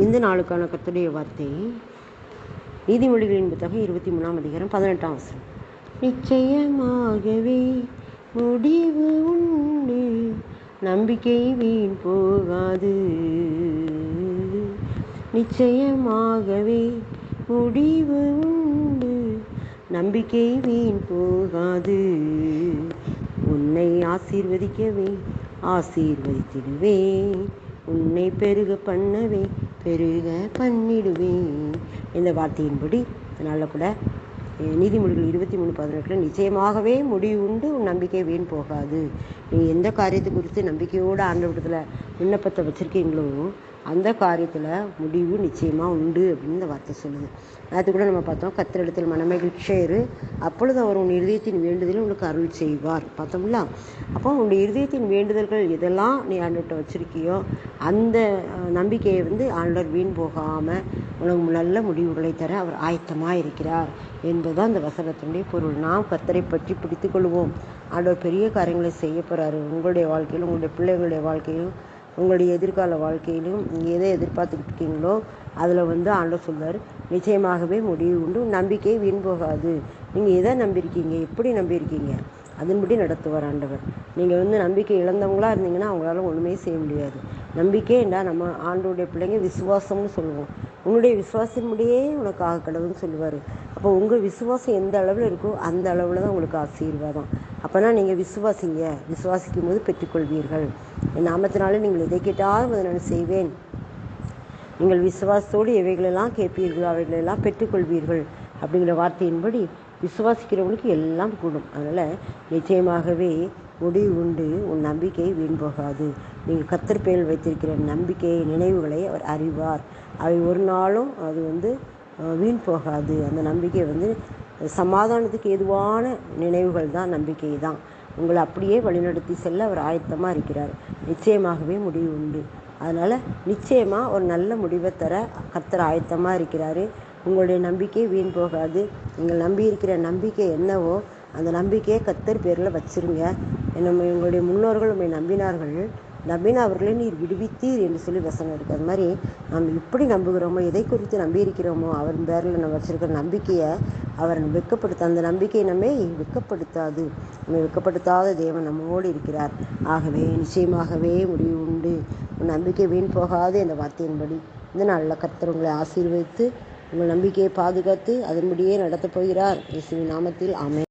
இந்த நாளுக்கான கர்த்தருடைய வார்த்தை நீதிமொழிகளின் புத்தகம் 23ஆம் அதிகாரம் 18ஆம் வசனம். நிச்சயமாகவே முடிவு உண்டு, நம்பிக்கை வீண் போகாது. நிச்சயமாகவே முடிவு உண்டு, நம்பிக்கை வீண் போகாது. உன்னை ஆசீர்வதிக்கவே ஆசீர்வதித்திடுவேன், உன்னை பெருக பண்ணவே பெருக பண்ணிடுவேன். இந்த வார்த்தையின்படி இதனால் கூட நீதிமொழிகள் 23:18 நிச்சயமாகவே முடிவு உண்டு, உன் நம்பிக்கை வீண் போகாது. நீங்கள் எந்த காரியத்தை குறித்து நம்பிக்கையோடு ஆண்டவரிடத்தில் விண்ணப்பத்தை வச்சுருக்கீங்களோ அந்த காரியத்தில் முடிவு நிச்சயமாக உண்டு அப்படின்னு இந்த வார்த்தை சொல்லுது. அது கூட நம்ம பார்த்தோம், கர்த்தரிடத்தில் மனமகிழ்ச்சியாயிரு, அப்பொழுது அவர் உன் இருதயத்தின் வேண்டுதலை உனக்கு அருள் செய்வார் பார்த்தோம்ல. அப்போ உன்னுடைய இருதயத்தின் வேண்டுதல்கள் எதெல்லாம் நீ ஆண்டவர்கிட்ட வச்சுருக்கியோ அந்த நம்பிக்கையை ஆண்டவர் வீண் போகாமல் உனக்கு நல்ல முடிவுகளை தர அவர் ஆயத்தமாக இருக்கிறார் என்பதுதான் அந்த வசனத்தினுடைய பொருள். நாம் கர்த்தரை பற்றி பிடித்து கொள்வோம். ஆண்டவர் பெரிய காரியங்களை செய்ய போகிறாரு உங்களுடைய வாழ்க்கையிலும், உங்களுடைய பிள்ளைகளுடைய வாழ்க்கையிலும், உங்களுடைய எதிர்கால வாழ்க்கையிலும். நீங்கள் எதை எதிர்பார்த்துக்கிட்டு இருக்கீங்களோ அதில் ஆண்டவர் சொல்வார், நிச்சயமாகவே முடிவு உண்டு, நம்பிக்கை வீண் போகாது. நீங்கள் எதை நம்பியிருக்கீங்க, எப்படி நம்பியிருக்கீங்க, அதன்படி நடத்துவார் ஆண்டவர். நீங்கள் நம்பிக்கை இழந்தவங்களாக இருந்தீங்கன்னா அவங்களால ஒன்றுமே செய்ய முடியாது. நம்பிக்கை என்றால் நம்ம ஆண்டோடைய பிள்ளைங்க விசுவாசம்னு சொல்லுவோம். உன்னுடைய விசுவாசத்தின்படியே உனக்கு ஆக கடவுள்னு சொல்லுவார். அப்போ உங்கள் விசுவாசம் எந்த அளவில் இருக்கோ அந்த அளவில் தான் உங்களுக்கு ஆசீர்வாதம். அப்போனா நீங்கள் விசுவாசிங்க, விசுவாசிக்கும் போது பெற்றுக்கொள்வீர்கள். என் நாமத்தினாலே நீங்கள் எதை கேட்டாலும் அதை நான் செய்வேன், நீங்கள் விசுவாசத்தோடு எவைகளெல்லாம் கேட்பீர்களோ அவைகளெல்லாம் பெற்றுக்கொள்வீர்கள் அப்படிங்கிற வார்த்தையின்படி விசுவாசிக்கிறவங்களுக்கு எல்லாம் கூடும். அதனால் நிச்சயமாகவே முடிவு உண்டு, உன் நம்பிக்கை வீண் போகாது. நீங்கள் கர்த்தர் பேரில் வைத்திருக்கிற நம்பிக்கை நினைவுகளை அவர் அறிவார். அவை ஒரு நாளும் அது வீண் போகாது. அந்த நம்பிக்கை சமாதானத்துக்கு ஏதுவான நினைவுகள் தான், நம்பிக்கை தான். உங்களை அப்படியே வழிநடத்தி செல்ல அவர் ஆயத்தமாக இருக்கிறார். நிச்சயமாகவே முடிவு உண்டு. அதனால் நிச்சயமாக ஒரு நல்ல முடிவை தர கர்த்தர் ஆயத்தமாக இருக்கிறாரு. உங்களுடைய நம்பிக்கை வீண் போகாது. நீங்கள் நம்பி இருக்கிற நம்பிக்கை என்னவோ அந்த நம்பிக்கையை கர்த்தர் பேரில் வச்சுருங்க. உங்களுடைய முன்னோர்கள் உண்மை நம்பினவர்களை நீர் விடுவித்தீர் என்று சொல்லி வசனம் இருக்குது. அது மாதிரி நாம் எப்படி நம்புகிறோமோ, எதை குறித்து நம்பியிருக்கிறோமோ அவர் பேரில் நம்ம வச்சுருக்கிற நம்பிக்கையை அவர் அந்த நம்பிக்கை நம்மை வெட்கப்படுத்தாது. நம்மை வெட்கப்படுத்தாத தேவன் நம்மோடு இருக்கிறார். ஆகவே நிச்சயமாகவே முடிவு உண்டு, உன் நம்பிக்கை வீண் போகாது என்ற வார்த்தையின்படி இந்த நாளில் கர்த்தர் உங்களை ஆசீர்வதித்து உங்கள் நம்பிக்கையை பாதுகாத்து அதன்படியே நடத்தப் போகிறார். இயேசுவின் நாமத்தில் ஆமென்.